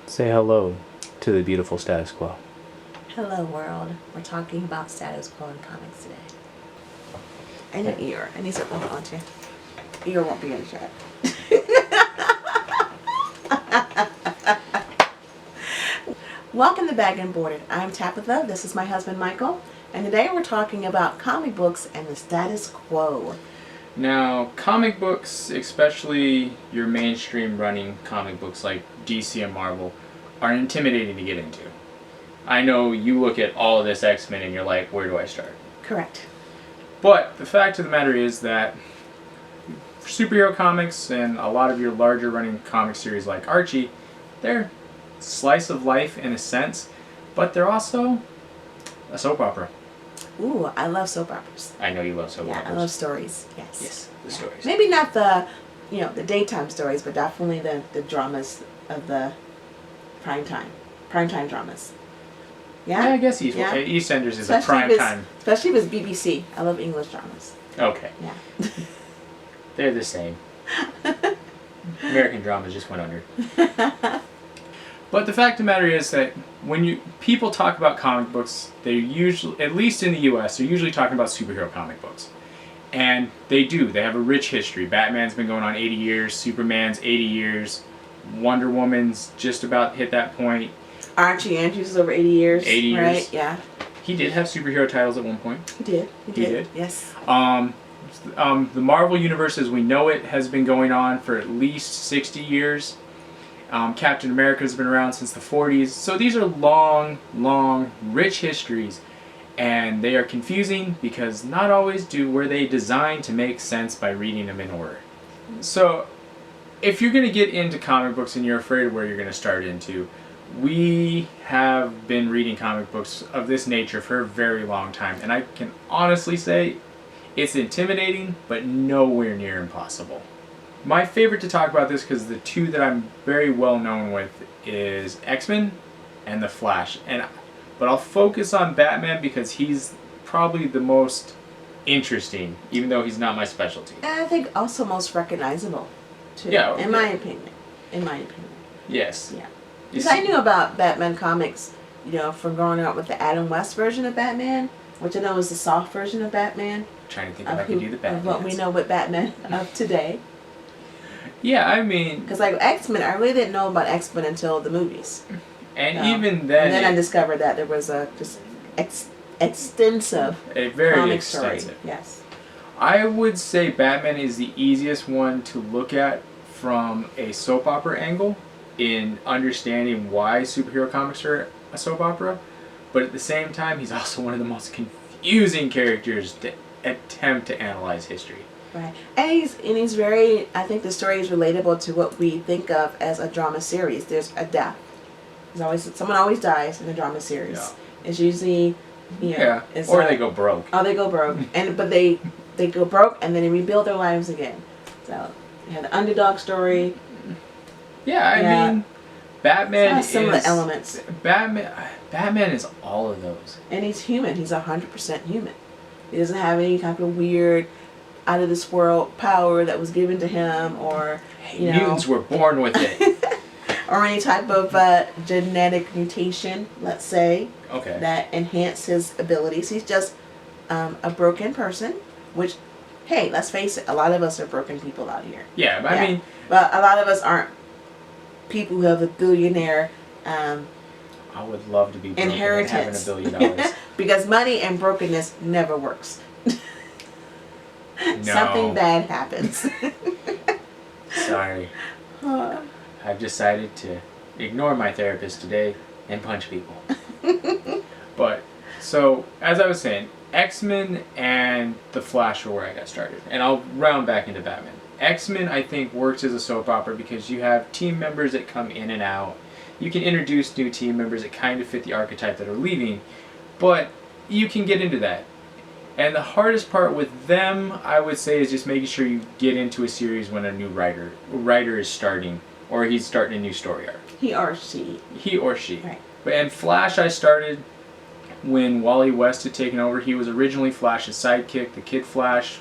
Say hello to the beautiful status quo. Hello world. We're talking about status quo in comics today. I know Eeyore. I need to hold on to. Eeyore won't be in the chat. Welcome to Bag and Boarded. I'm Tabitha. This is my husband Michael. And today we're talking about comic books and the status quo. Now, comic books, especially your mainstream running comic books like DC and Marvel, are intimidating to get into. I know you look at all of this X-Men and you're like, where do I start? Correct. But the fact of the matter is that superhero comics and a lot of your larger running comic series like Archie, they're slice of life in a sense, but they're also a soap opera. Ooh, I love soap operas. I know you love soap operas. Yeah, I love stories. Yes. Yes, the stories. Maybe not the daytime stories, but definitely the dramas of the primetime dramas. Yeah, I guess EastEnders is a prime time. Especially if it's BBC. I love English dramas. Okay. Yeah. They're the same. American dramas just went under. But the fact of the matter is that when people talk about comic books, they usually, at least in the US, they're usually talking about superhero comic books. And they do. They have a rich history. Batman's been going on 80 years. Superman's 80 years. Wonder Woman's just about hit that point. Archie Andrews is over 80 years. 80 years. Right? Yeah. He did have superhero titles at one point. He did. He did. Yes. The Marvel Universe as we know it has been going on for at least 60 years. Captain America has been around since the 40s. So these are long, rich histories. And they are confusing because not always were they designed to make sense by reading them in order. So if you're going to get into comic books and you're afraid of where you're going to start into, we have been reading comic books of this nature for a very long time. And I can honestly say it's intimidating, but nowhere near impossible. My favorite to talk about this, because the two that I'm very well known with, is X-Men and The Flash. But I'll focus on Batman because he's probably the most interesting, even though he's not my specialty. And I think also most recognizable, too. Yeah. In my opinion. Yes. Yeah. Because I knew about Batman comics, from growing up with the Adam West version of Batman, which I know is the soft version of Batman. Trying to think if I could do the Batman. Of what we know with Batman of today. Yeah, I mean... Because like X-Men, I really didn't know about X-Men until the movies. And even then... And then I discovered that there was a just extensive comic story. Yes. I would say Batman is the easiest one to look at from a soap opera angle in understanding why superhero comics are a soap opera. But at the same time, he's also one of the most confusing characters to attempt to analyze history. Right. And he's very, I think the story is relatable to what we think of as a drama series. There's a death. Someone always dies in a drama series. Yeah. It's usually, or they go broke. Oh, they go broke. But they go broke and then they rebuild their lives again. So you have the underdog story. Yeah, I mean, Batman is some of the elements. Batman is all of those. And he's human. He's 100% human. He doesn't have any kind of weird, out of this world power that was given to him, or mutants were born with it, or any type of genetic mutation, let's say, that enhance his abilities. He's just a broken person. Which, hey, let's face it, a lot of us are broken people out here. Yeah, but I mean, but a lot of us aren't people who have a billionaire. I would love to be broken inheritance. and having $1 billion. Because money and brokenness never works. No. Something bad happens. Sorry. I've decided to ignore my therapist today and punch people. But, so, as I was saying, X-Men and The Flash are where I got started. And I'll round back into Batman. X-Men, I think, works as a soap opera because you have team members that come in and out. You can introduce new team members that kind of fit the archetype that are leaving. But you can get into that. And the hardest part with them, I would say, is just making sure you get into a series when a new writer is starting, or he's starting a new story arc. He or she. Right. And Flash, I started when Wally West had taken over. He was originally Flash's sidekick, the Kid Flash.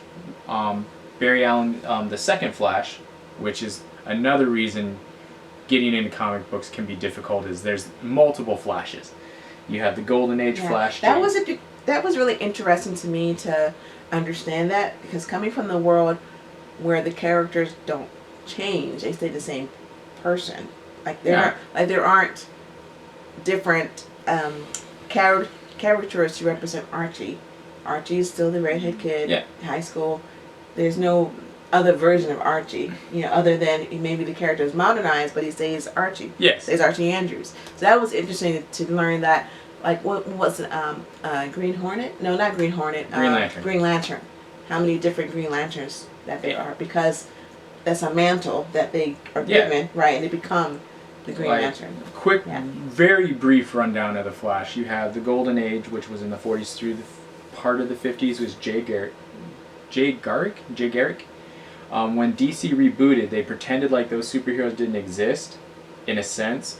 Barry Allen, the second Flash, which is another reason getting into comic books can be difficult is there's multiple Flashes. You have the Golden Age Flash. That was really interesting to me to understand that, because coming from the world where the characters don't change, they stay the same person. Like there aren't different characters to represent Archie. Archie is still the redhead kid. Yeah. High school. There's no other version of Archie, other than maybe the character is modernized, but he stays Archie. Yes. Stays Archie Andrews. So that was interesting to learn that. Like, what was it? Green Hornet? No, not Green Hornet. Green Lantern. Green Lantern. How many different Green Lanterns that there are, because that's a mantle that they are given, right? And they become the Green Lantern. Quick, very brief rundown of the Flash. You have the Golden Age, which was in the 40s through the part of the 50s, was Jay Garrick. When DC rebooted, they pretended like those superheroes didn't exist, in a sense,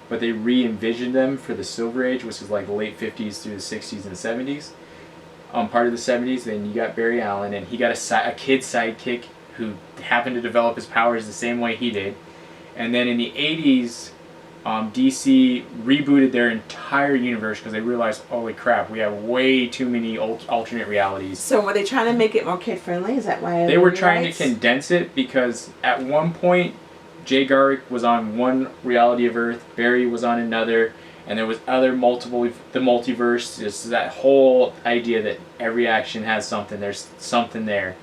but they re-envisioned them for the Silver Age, which is like the late 50s through the 60s and 70s. Part of the 70s, then you got Barry Allen, and he got a kid sidekick who happened to develop his powers the same way he did. And then in the 80s, DC rebooted their entire universe because they realized, holy crap, we have way too many alternate realities. So were they trying to make it more kid-friendly? Is that why? They were trying to condense it, because at one point, Jay Garrick was on one reality of Earth, Barry was on another, and there was the multiverse, just that whole idea that every action has something, there's something there.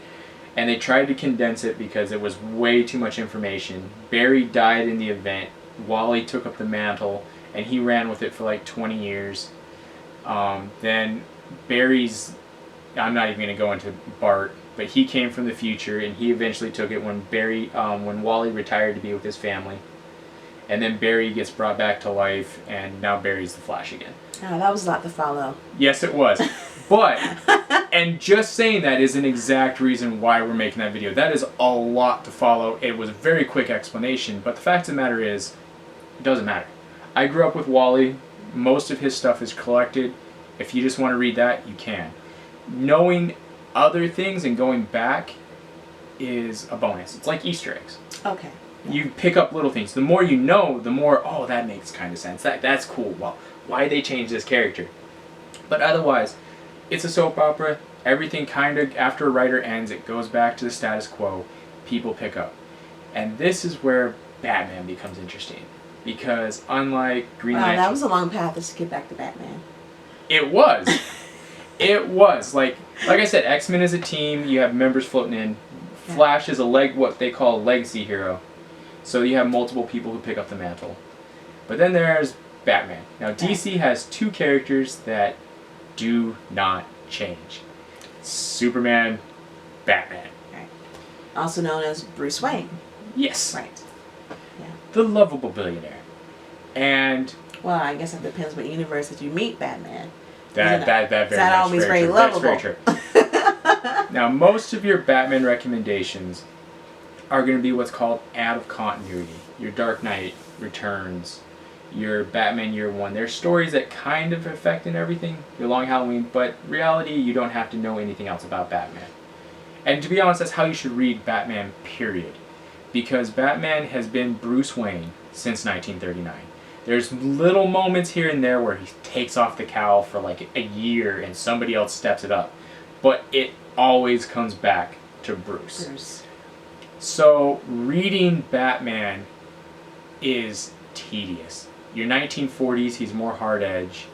And they tried to condense it because it was way too much information. Barry died in the event. Wally took up the mantle, and he ran with it for like 20 years. Then Barry's, I'm not even going to go into Bart, but he came from the future, and he eventually took it when Wally retired to be with his family. And then Barry gets brought back to life, and now Barry's the Flash again. Oh, that was a lot to follow. Yes, it was. But, and just saying that is an exact reason why we're making that video. That is a lot to follow. It was a very quick explanation, but the fact of the matter is, it doesn't matter. I grew up with Wally. Most of his stuff is collected. If you just want to read that, you can. Knowing other things and going back is a bonus. It's like Easter eggs. Okay. You pick up little things. The more you know, the more, oh, that makes kind of sense. That's cool. Well, why they change this character? But otherwise, it's a soap opera. Everything kind of, after a writer ends, it goes back to the status quo. People pick up. And this is where Batman becomes interesting. Because unlike Green Lantern... that was a long path to get back to Batman. It was. It was. Like I said, X-Men is a team. You have members floating in. Flash is what they call a legacy hero. So you have multiple people who pick up the mantle. But then there's Batman. Now, DC has two characters that do not change. Superman, Batman. Right. Also known as Bruce Wayne. Yes. Right. Yeah. The lovable billionaire. And... well, I guess it depends what universe that you meet Batman. That always very lovable. That's very true. Now, most of your Batman recommendations are going to be what's called out of continuity. Your Dark Knight Returns, your Batman Year One. They're stories that kind of affect in everything, your Long Halloween, but reality, you don't have to know anything else about Batman. And to be honest, that's how you should read Batman, period. Because Batman has been Bruce Wayne since 1939. There's little moments here and there where he takes off the cowl for like a year and somebody else steps it up. But it always comes back to Bruce. So reading Batman is tedious. Your 1940s, he's more hard edge.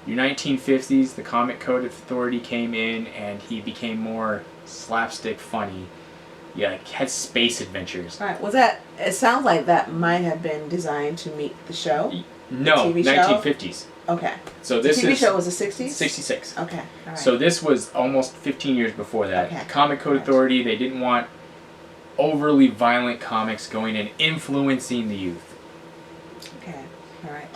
Your 1950s, the Comic Code Authority came in and he became more slapstick funny. Yeah, like had space adventures. Right. Was that? It sounds like that might have been designed to meet the show. No, the TV 1950s. Show? Okay. So this the TV show was the 60s? 66. Okay. All right. So this was almost 15 years before that. Okay. Comic Code Authority, they didn't want overly violent comics going and influencing the youth. Okay.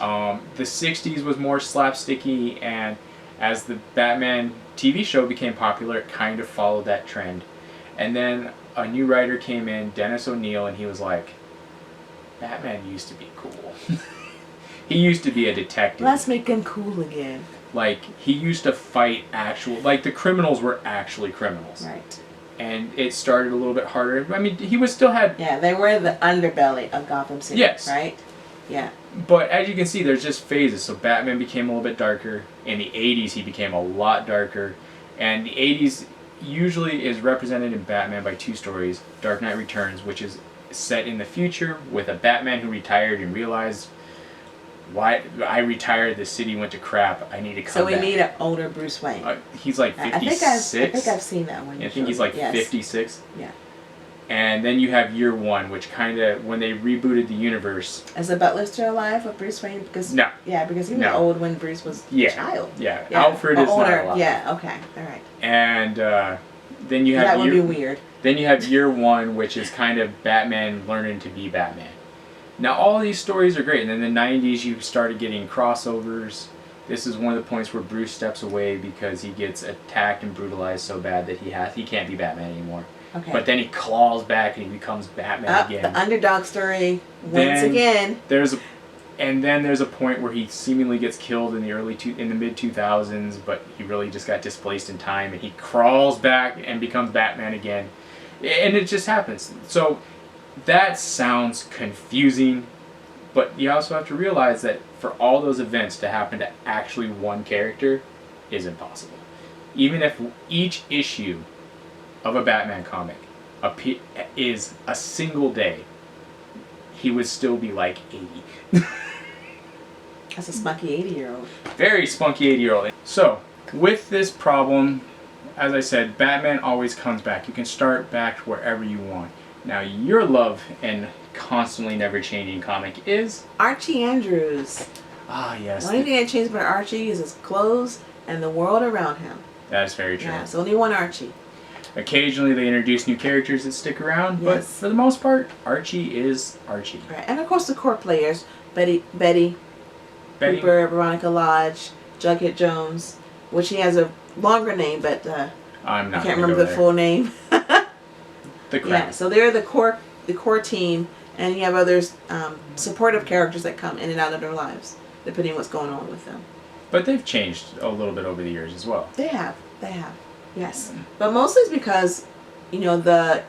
All right. The 60s was more slapsticky, and as the Batman TV show became popular, it kind of followed that trend. And then a new writer came in, Dennis O'Neil, and he was like, Batman used to be cool. He used to be a detective. Let's make him cool again. Like, he used to fight the criminals were actually criminals. Right. and it started a little bit harder. I mean, he was still had... Yeah, they were the underbelly of Gotham City, yes. right? Yeah. But as you can see, there's just phases. So Batman became a little bit darker. In the 80s, he became a lot darker. And the 80s usually is represented in Batman by two stories. Dark Knight Returns, which is set in the future with a Batman who retired and realized, why I retired, the city went to crap, I need to come back. So we need an older Bruce Wayne. He's like 56. I think I've seen that one. I think he's like 56. Yeah. And then you have Year One, which kind of, when they rebooted the universe... Is the Butler still alive with Bruce Wayne? Because no. Yeah, because he was old when Bruce was a child. Yeah, Alfred is older. not alive. Yeah, okay, all right. And then you have... That would be weird. Then you have Year One, which is kind of Batman learning to be Batman. Now, all these stories are great. And in the 90s, you started getting crossovers. This is one of the points where Bruce steps away because he gets attacked and brutalized so bad that he can't be Batman anymore. Okay. But then he claws back and he becomes Batman again. The underdog story once again. And then there's a point where he seemingly gets killed in the mid 2000s, but he really just got displaced in time, and he crawls back and becomes Batman again, and it just happens. So that sounds confusing, but you also have to realize that for all those events to happen to actually one character is impossible. Even if each issue of a Batman comic is a single day, he would still be like 80. That's a spunky 80-year-old. Very spunky 80-year-old. So, with this problem, as I said, Batman always comes back. You can start back wherever you want. Now, your love and constantly never changing comic is... Archie Andrews. Ah, yes. The only thing that changed about Archie is his clothes and the world around him. That is very true. Yeah, it's only one Archie. Occasionally they introduce new characters that stick around, but for the most part, Archie is Archie. Right, and of course the core players, Betty Cooper, Veronica Lodge, Jughead Jones, which he has a longer name, but I can't remember the full name. Yeah, so they're the core team, and you have others, supportive characters that come in and out of their lives, depending on what's going on with them. But they've changed a little bit over the years as well. They have. Yes, but mostly it's because, the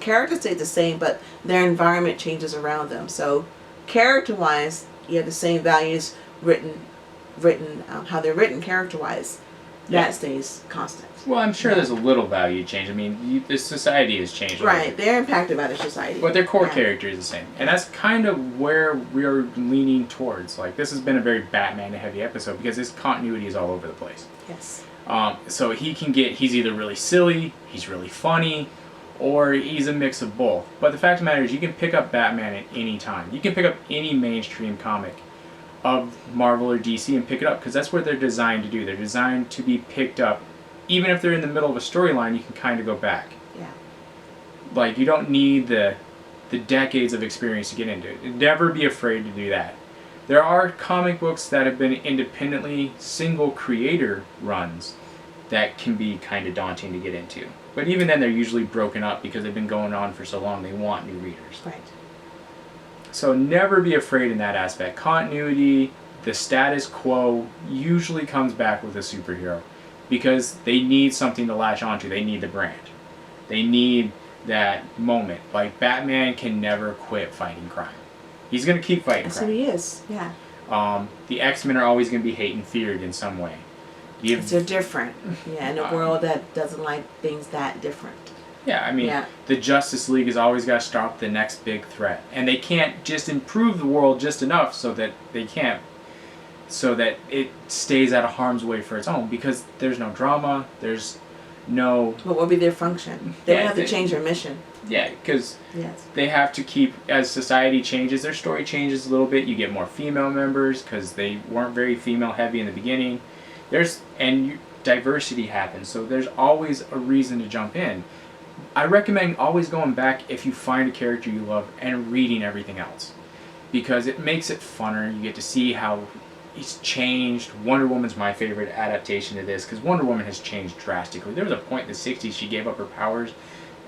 characters stay the same, but their environment changes around them. So, character-wise, you have the same values written, how they're written character-wise. That stays constant. Well, I'm sure there's a little value change. I mean, the society has changed. Right, they're impacted by the society. But their core character is the same. And that's kind of where we're leaning towards. Like, this has been a very Batman-heavy episode because his continuity is all over the place. Yes. So he's either really silly, he's really funny, or he's a mix of both. But the fact of the matter is, you can pick up Batman at any time. You can pick up any mainstream comic of Marvel or DC and pick it up, because that's what they're designed to do. They're designed to be picked up. Even if they're in the middle of a storyline, you can kind of go back. Yeah. Like, you don't need the decades of experience to get into it. Never be afraid to do that. There are comic books that have been independently single creator runs that can be kind of daunting to get into. But even then, they're usually broken up because they've been going on for so long, they want new readers. Right. So never be afraid in that aspect. Continuity, the status quo, usually comes back with a superhero because they need something to latch onto. They need the brand. They need that moment. Like, Batman can never quit fighting crime. He's going to keep fighting crime. That's who he is, yeah. The X-Men are always going to be hated and feared in some way. They're different. Yeah, in a world that doesn't like things that different. Yeah, I mean, the Justice League has always got to stop the next big threat. And they can't just improve the world just enough so that it stays out of harm's way for its own, because there's no drama, there's no... What would be their function? They would have to change their mission. Yeah, because they have to keep, as society changes, their story changes a little bit. You get more female members because they weren't very female heavy in the beginning. Diversity happens, so there's always a reason to jump in. I recommend always going back if you find a character you love and reading everything else, because it makes it funner. You get to see how he's changed. Wonder Woman's my favorite adaptation to this, because Wonder Woman has changed drastically. There was a point in the 60s she gave up her powers,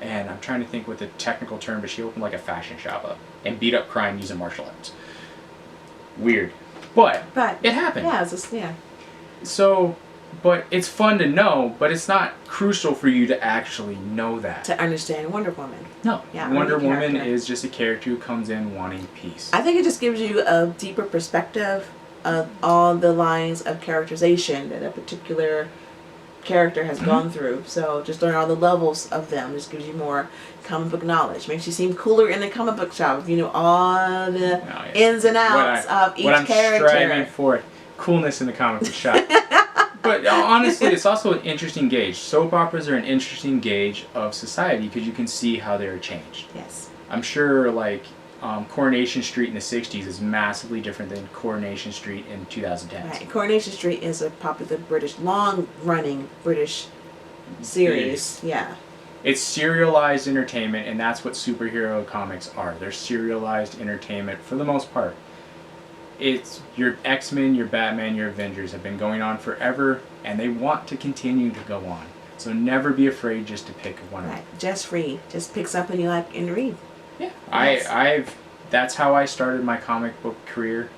and I'm trying to think what the technical term, but she opened like a fashion shop up and beat up crime using martial arts. Weird. But it happened. Yeah, it's just, So But it's fun to know, but it's not crucial for you to actually know that. To understand Wonder Woman. No. Yeah, Wonder Woman is just a character who comes in wanting peace. I think it just gives you a deeper perspective of all the lines of characterization that a particular character has gone through. So just learn all the levels of them. Just gives you more comic book knowledge. Makes you seem cooler in the comic book shop if you know all the ins and outs of each character. What I'm striving for, coolness in the comic book shop. But honestly, it's also an interesting gauge. Soap operas are an interesting gauge of society because you can see how they're changed. Yes. I'm sure, like, Coronation Street in the 60s is massively different than Coronation Street in 2010. Right. Coronation Street is a popular British, long-running British series. Yeah. It's serialized entertainment, and that's what superhero comics are. They're serialized entertainment for the most part. It's your X-Men, your Batman, your Avengers have been going on forever, and they want to continue to go on. So never be afraid just to pick one of them. Right. Just read. Just pick something you like and read. Yeah. Yes. That's how I started my comic book career,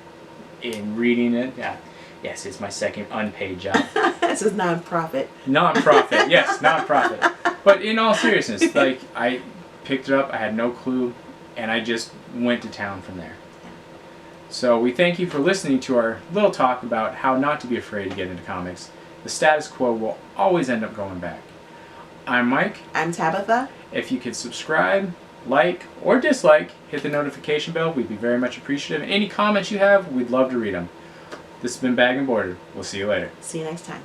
in reading it. Yeah. Yes, it's my second unpaid job. This is non-profit. Non-profit, yes, non-profit. But in all seriousness, like, I picked it up, I had no clue, and I just went to town from there. So we thank you for listening to our little talk about how not to be afraid to get into comics. The status quo will always end up going back. I'm Mike. I'm Tabitha. If you could subscribe, like, or dislike, hit the notification bell. We'd be very much appreciative. And any comments you have, we'd love to read them. This has been Bag and Border. We'll see you later. See you next time.